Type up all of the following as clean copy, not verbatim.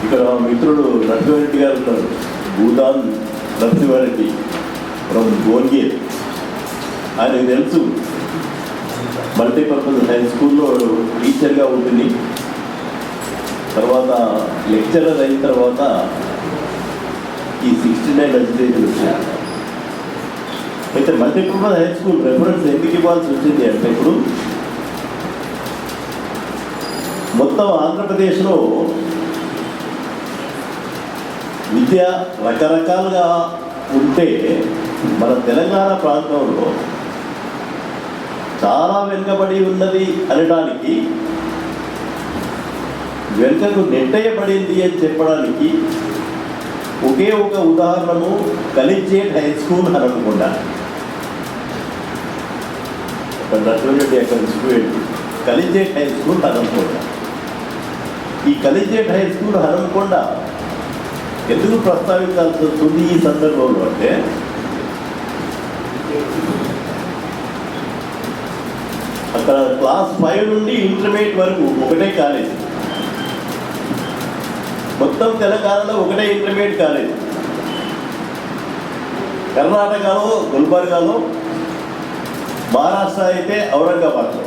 ఇక్కడ మిత్రుడు నరసింహారెడ్డి గారు ఉన్నారు, భూదాన్ నరసింహారెడ్డి ఫ్రమ్ గోన్గేర్. ఆయనకు తెలుసు మల్టీపర్పస్ హై స్కూల్లో టీచర్గా ఉంటుంది. తర్వాత లెక్చరర్ అయిన తర్వాత ఈ 69 లెజిస్లేచర్ వచ్చారు. అయితే మల్టీపర్పస్ హై స్కూల్ రెఫరెన్స్ ఎందుకు ఇవ్వాల్సి వచ్చింది అంటే, ఇప్పుడు మొత్తం ఆంధ్రప్రదేశ్లో విద్య రకరకాలుగా ఉంటే మన తెలంగాణ ప్రాంతంలో చాలా వెనుకబడి ఉన్నది అనడానికి, వెనుకకు నెట్టేయబడింది అని చెప్పడానికి ఒకే ఒక ఉదాహరణము కలిజియేట్ హై స్కూల్ హనుమకొండ. నరసింహారెడ్డి అక్కడ స్టూడెంట్, కలిజియేట్ హై స్కూల్ హనుమకొండ. ఈ కలిజియేట్ హై స్కూల్ హనుమకొండ ఎందుకు ప్రస్తావించాల్సి వస్తుంది ఈ సందర్భంలో అంటే, అక్కడ క్లాస్ 5 నుండి ఇంటర్మీడియట్ వరకు ఒకటే కాలేజ్. మొత్తం తెలంగాణలో ఒకటే ఇంటర్మీడియట్ కాలేజ్. కర్ణాటకలో గుల్బర్గాలో, మహారాష్ట్ర అయితే ఔరంగాబాద్లో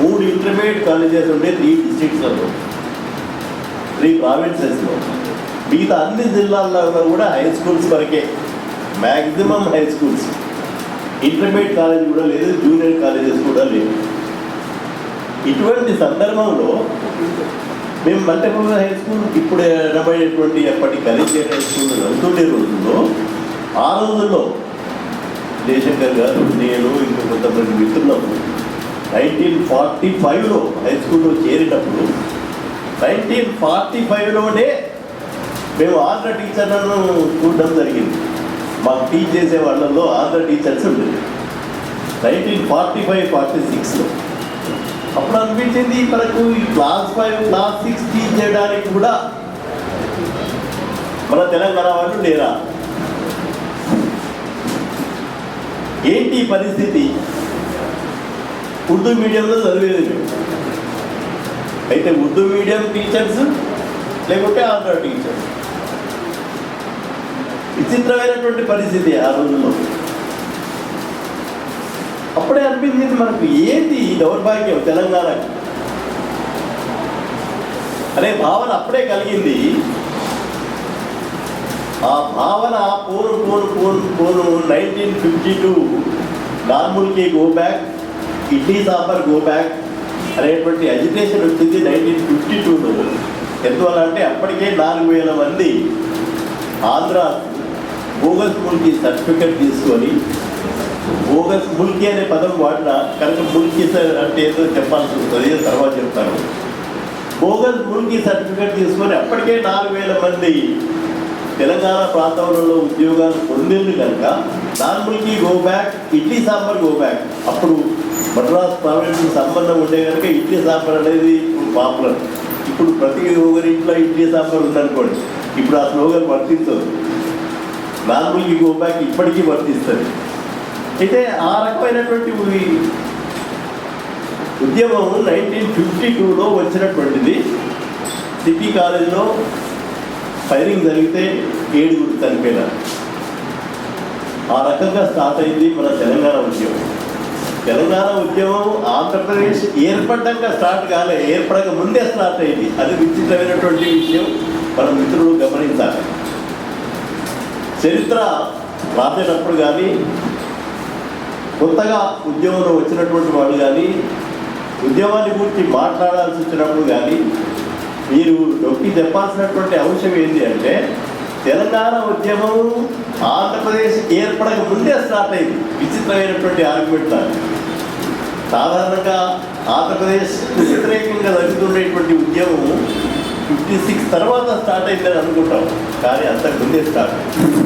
3 ఇంటర్మీడియట్ కాలేజెస్ ఉండే 3 డిస్ట్రిక్ట్స్లలో, 3 ప్రావిన్సెస్లో. మిగతా అన్ని జిల్లాల్లో కూడా హై స్కూల్స్ వరకే, maximum high schools. Intermediate college కూడా లేదు, జూనియర్ కాలేజెస్ కూడా లేవు. ఇటువంటి సందర్భంలో మేము మల్టీపర్పస్ హై స్కూల్ ఇప్పుడు ఎనబడేటువంటి ఎప్పటి కలిజియేట్ హై స్కూల్ చదువుతుండే రోజుల్లో, ఆ రోజుల్లో జయశంకర్ గారు, నేను, ఇంకా కొంతమంది మిత్రులకు 1945లో హై స్కూల్లో చేరినప్పుడు 1945లోనే మేము ఆంధ్ర టీచర్లను చూడడం జరిగింది. మాకు టీచ్ చేసే వాళ్ళల్లో ఆంధ్ర టీచర్స్ ఉండేది 1945-46లో. అప్పుడు అనిపించింది మనకు ఈ క్లాస్ 5, క్లాస్ 6 టీచ్ చేయడానికి కూడా మన తెలంగాణ వాళ్ళు లేరా? ఏంటి పరిస్థితి? ఉర్దూ మీడియంలో చదివేది మేము. అయితే ఉర్దూ మీడియం టీచర్స్ లేకుంటే ఆంధ్ర టీచర్స్. విచిత్రమైనటువంటి పరిస్థితి ఆ రోజుల్లో. అప్పుడే అనిపించింది మనకు ఏంటి దౌర్భాగ్యం తెలంగాణకి అనే భావన అప్పుడే కలిగింది. ఆ భావన పోను 1952 నార్మల్కి go back, idli sambar go back అనేటువంటి అజిటేషన్ వచ్చింది 1952లో. ఎందువల్ల అంటే అప్పటికే 4,000 మంది ఆంధ్ర బోగస్ ముల్కీ సర్టిఫికెట్ తీసుకొని, బోగస్ ముల్కీ అనే పదం వాడిన కనుక ముల్కీ అంటే ఏదో చెప్పాల్సి వస్తుంది, తర్వాత చెప్తాను. బోగస్ ముల్కీ సర్టిఫికెట్ తీసుకొని అప్పటికే 4,000 మంది తెలంగాణ ప్రాంతంలో ఉద్యోగాలు పొందింది కనుక నార్మల్కి go back, idli sambar go back. అప్పుడు మద్రాస్ ప్రావిన్స్ సంబంధం ఉండే కనుక ఇడ్లీ సాంబార్ అనేది ఇప్పుడు పాపులర్. ఇప్పుడు ప్రతి ఒక్కరి ఇంట్లో ఇడ్లీ సాంబార్ ఉందనుకోండి, ఇప్పుడు ఆ స్లోగన్ వర్తించదు. నార్మల్కి గో బ్యాక్ ఇప్పటికీ వర్తిస్తుంది. అయితే ఆ రకమైనటువంటి ఉద్యమం 1952లో వచ్చినటువంటిది. సిటీ కాలేజ్లో ఫైరింగ్ జరిగితే 7 చనిపోయినారు. ఆ రకంగా స్టార్ట్ అయింది మన తెలంగాణ ఉద్యమం. తెలంగాణ ఉద్యమం ఆంధ్రప్రదేశ్ ఏర్పడ్డాక స్టార్ట్ కాలే, ఏర్పడక ముందే స్టార్ట్ అయింది. అది విచిత్రమైనటువంటి విషయం, మన మిత్రులు గమనించాలి. చరిత్ర రాసేటప్పుడు కానీ, కొత్తగా ఉద్యమంలో వచ్చినటువంటి వాళ్ళు కానీ, ఉద్యమాన్ని గురించి మాట్లాడాల్సి వచ్చినప్పుడు కానీ మీరు నొక్కి చెప్పాల్సినటువంటి అంశం ఏంటి అంటే, తెలంగాణ ఉద్యమం ఆంధ్రప్రదేశ్ ఏర్పడక ముందే స్టార్ట్ అయింది. విచిత్రమైనటువంటి ఆర్గ్యుమెంట్. సాధారణంగా ఆంధ్రప్రదేశ్ వ్యతిరేకంగా జరుగుతుండేటువంటి ఉద్యమం 56 తర్వాత స్టార్ట్ అయిందని అనుకుంటాం, కానీ అంతకు ముందే స్టార్ట్ అయింది.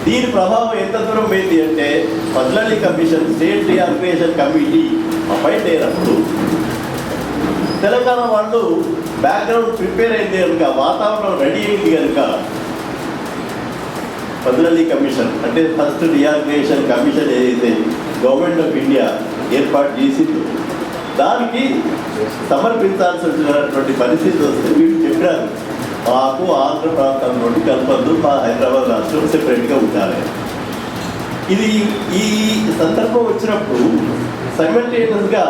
దీని ప్రభావం ఎంత దూరం పోయింది అంటే, Fazli commission, state reorganisation committee appoint అయినప్పుడు తెలంగాణ వాళ్ళు బ్యాక్గ్రౌండ్ ప్రిపేర్ అయింది కనుక, వాతావరణం రెడీ అయింది కనుక, ఫజ్లీ కమిషన్ అంటే ఫస్ట్ రీఆర్గనైజేషన్ కమిషన్ ఏదైతే గవర్నమెంట్ ఆఫ్ ఇండియా ఏర్పాటు చేసిందో, దానికి సమర్పించాల్సి వచ్చినటువంటి పరిస్థితి వస్తే వీళ్ళు చెప్పారు, మాకు ఆంధ్ర ప్రాంతంలో కలపద్దు, మా హైదరాబాద్ రాష్ట్రం సెపరేట్గా ఉండాలి. ఇది ఈ సందర్భం వచ్చినప్పుడు సైమల్టేనియస్గా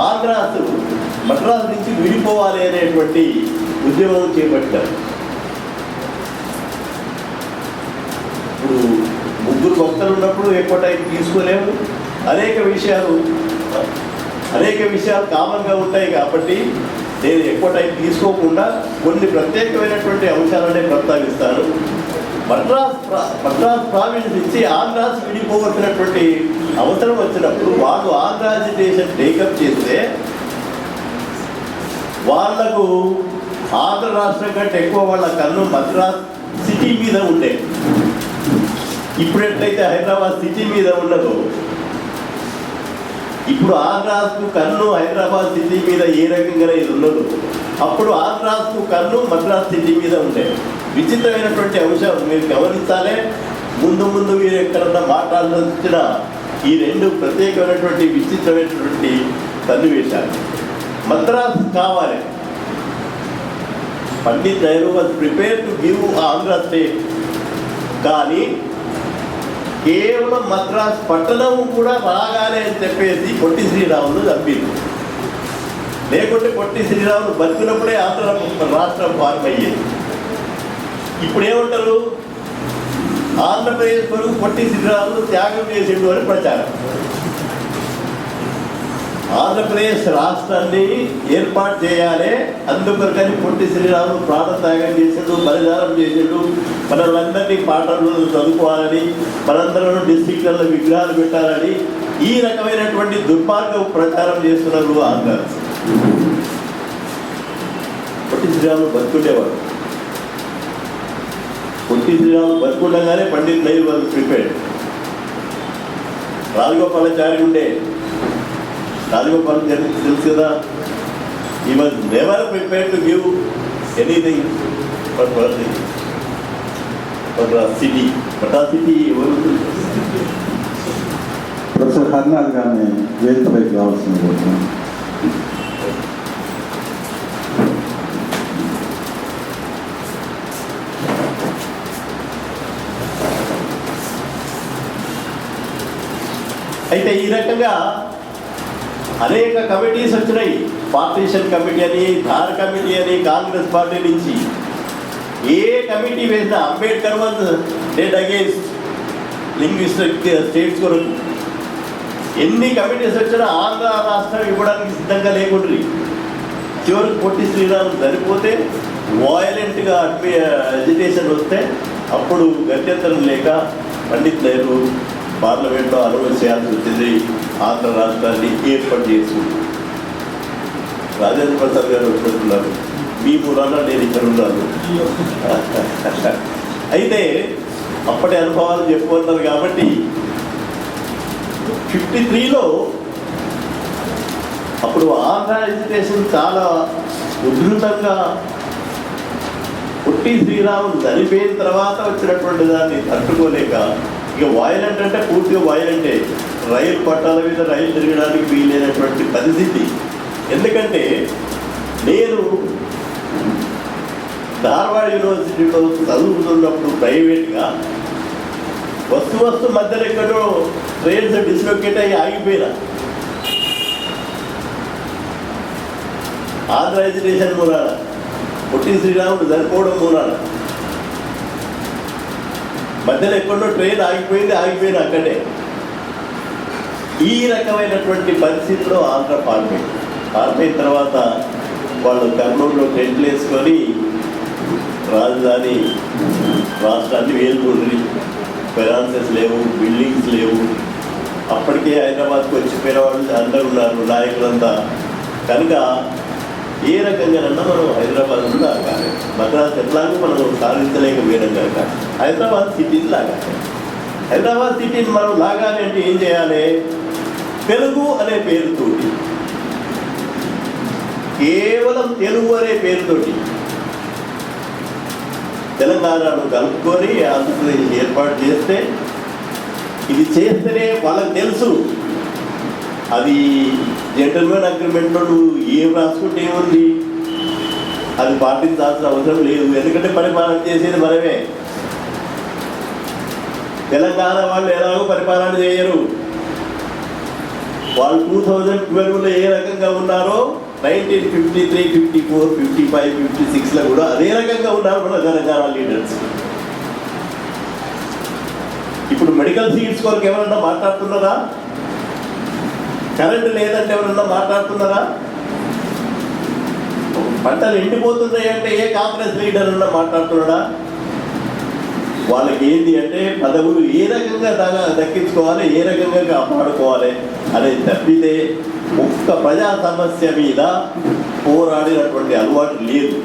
ఆంధ్రాసు మద్రాసు నుంచి విడిపోవాలి అనేటువంటి ఉద్యమం చేపట్టారు. ఇప్పుడు ముగ్గురు భక్తులు ఉన్నప్పుడు ఎక్కువ టైం తీసుకోలేము. అనేక విషయాలు కామన్గా ఉంటాయి కాబట్టి నేను ఎక్కువ టైం తీసుకోకుండా కొన్ని ప్రత్యేకమైనటువంటి అంశాలనే ప్రస్తావిస్తాను. మద్రాస్ ప్రావిన్స్ నుంచి ఆంధ్రాస్ విడిపోవలసినటువంటి అవసరం వచ్చినప్పుడు వాళ్ళు ఆంధ్ర అజిటేషన్ టేకప్ చేస్తే వాళ్లకు ఆంధ్ర రాష్ట్రం కంటే ఎక్కువ వాళ్ళ కన్ను మద్రాస్ సిటీ మీద ఉండే. ఇప్పుడు ఎట్లయితే హైదరాబాద్ సిటీ మీద ఉన్నదో, ఇప్పుడు ఆంధ్రాస్కు కన్ను హైదరాబాద్ సిటీ మీద ఏ రకంగా ఇది ఉన్నదో, అప్పుడు ఆంధ్రాస్కు కన్ను మద్రాస్ సిటీ మీద ఉండే. విచిత్రమైనటువంటి అంశం మీరు గమనించాలే. ముందు మీరు ఎక్కడన్నా మాట్లాడాల్సిన ఈ రెండు ప్రత్యేకమైనటువంటి విచిత్రమైనటువంటి సన్నివేశాలు. మద్రాస్ కావాలి. Pandit Nehru was prepare to give Andhra state. కానీ కేవలం మద్రాస్ పట్టణం కూడా రాగాలి అని చెప్పేసి పొట్టి శ్రీరాములు చంపింది. లేకుంటే పొట్టి శ్రీరాములు బతికినప్పుడే ఆంధ్ర రాష్ట్రం ఫార్మ్ అయ్యేది. ఇప్పుడు ఏమంటారు, ఆంధ్రప్రదేశ్ కొరకు పొట్టి శ్రీరాములు త్యాగం చేసిండు అని ప్రచారం. ఆంధ్రప్రదేశ్ రాష్ట్రాన్ని ఏర్పాటు చేయాలి, అందుకొరకని పొట్టి శ్రీరాములు ప్రాణత్యాగం చేసిండు, బలిదానం చేసిండు, మనలందరినీ పాఠాలు చదువుకోవాలని, మనందరం డిస్ట్రిక్ట్లలో విగ్రహాలు పెట్టాలని ఈ రకమైనటువంటి దుర్మార్గం ప్రచారం చేస్తున్నారు ఆంధ్ర. పొట్టి శ్రీరాములు బతుకుండేవాడు. Potti Sriramulu బతుకుండగానే Pandit Nehru was prepared. రాజగోపాలాచారి ఉండే. రాజగోపాల్ తెలుసు కదా, he was never prepared to give anything for city. Professor Harnath గారిని వేదికపైకి రావాల్సింది కోరుతున్నాను. అయితే ఈ రకంగా అనేక కమిటీస్ వచ్చినాయి. పార్టీషన్ కమిటీ అని, ధార్ కమిటీ అని, కాంగ్రెస్ పార్టీ నుంచి ఏ కమిటీ వేసినా Ambedkar was dead against linguistic states కొరకు ఎన్ని కమిటీస్ వచ్చినా ఆంధ్ర రాష్ట్రం ఇవ్వడానికి సిద్ధంగా లేకుండా చివరికి పొట్టి శ్రీరాములు చనిపోతే వాయలెంట్గా అజిటేషన్ వస్తే అప్పుడు గత్యంతరం లేక పండిత్ నెహ్రూ పార్లమెంట్లో అనుమతి చేయాల్సి వచ్చింది. ఆంధ్ర రాష్ట్రాన్ని ఏర్పాటు చేసుకుంది. రాజేంద్ర ప్రసాద్ గారు వచ్చినట్టున్నారు, మీ మూలాన నేను ఇక్కడ ఉన్నాను. అయితే అప్పటి అనుభవాలు చెప్పుకున్నారు కాబట్టి 53లో అప్పుడు ఆంధ్ర ఎడ్యుకేషన్ చాలా ఉధృతంగా పొట్టి శ్రీరాములు చనిపోయిన తర్వాత వచ్చినటువంటి దాన్ని తట్టుకోలేక ఇక వాయిలెంట్ అంటే పూర్తిగా వాయిలెంటే. రైలు పట్టాల మీద రైలు తిరగడానికి వీలైనటువంటి పరిస్థితి. ఎందుకంటే నేను ధార్వాడ్ యూనివర్సిటీలో చదువుతున్నప్పుడు ప్రైవేట్గా వస్తు మధ్యలో ఎక్కడో ట్రైన్స్ డిస్లొకేట్ అయ్యి ఆగిపోయినా. ఆంధ్ర ఎడ్యుకేషన్ మూలాన, పొట్టి శ్రీరాముడు చనిపోవడం మూలాన మధ్యలో ఎక్కడో ట్రైన్ ఆగిపోయినా అక్కడే. ఈ రకమైనటువంటి పరిస్థితిలో ఆంధ్ర ఫార్మ్ అయిన తర్వాత వాళ్ళు కర్నూలులో టెంట్లు వేసుకొని రాజధాని రాష్ట్రాన్ని వేలుకుండ్రి. ఫైనాన్సెస్ లేవు, బిల్డింగ్స్ లేవు. అప్పటికే హైదరాబాద్కి వచ్చిపోయిన వాళ్ళు అందరూ ఉన్నారు, నాయకులంతా. కనుక ఏ రకంగానన్నా మనం హైదరాబాద్ నుండి లాగాలి. మద్రాసు ఎట్లాగో మనం సాధించలేకపోయినాం కనుక హైదరాబాద్ సిటీని లాగాలి. హైదరాబాద్ సిటీని మనం లాగాలి అంటే ఏం చేయాలి? తెలుగు అనే పేరుతోటి, కేవలం తెలుగు అనే పేరుతోటి తెలంగాణను కలుపుకొని ఆంధ్రప్రదేశ్ ఏర్పాటు చేస్తే, ఇది చేస్తేనే వాళ్ళకి తెలుసు అది జెంటల్మెన్ అగ్రిమెంట్లో నువ్వు ఏం రాసుకుంటే ఏముంది, అది పాటించాల్సిన అవసరం లేదు. ఎందుకంటే పరిపాలన చేసేది మనమే. తెలంగాణ వాళ్ళు ఎలాగో పరిపాలన చేయరు. వాళ్ళు 2012లో ఏ రకంగా ఉన్నారో 1953, 54, 55, 56లో కూడా అదే రకంగా ఉన్నారు మన తెలంగాణ లీడర్స్. ఇప్పుడు మెడికల్ సీట్స్ కొరకు ఎవరన్నా మాట్లాడుతున్నారా? కరెంట్ లేదంటే ఎవరన్నా మాట్లాడుతున్నారా? పంటలు ఎండిపోతున్నాయి అంటే ఏ కాంగ్రెస్ లీడర్ అన్నా మాట్లాడుతున్నాడా? వాళ్ళకి ఏంటి అంటే పదవులు ఏ రకంగా దక్కించుకోవాలి, ఏ రకంగా కాపాడుకోవాలి అనేది తప్పితే ఒక్క ప్రజా సమస్య మీద పోరాడినటువంటి అలవాటు లేదు.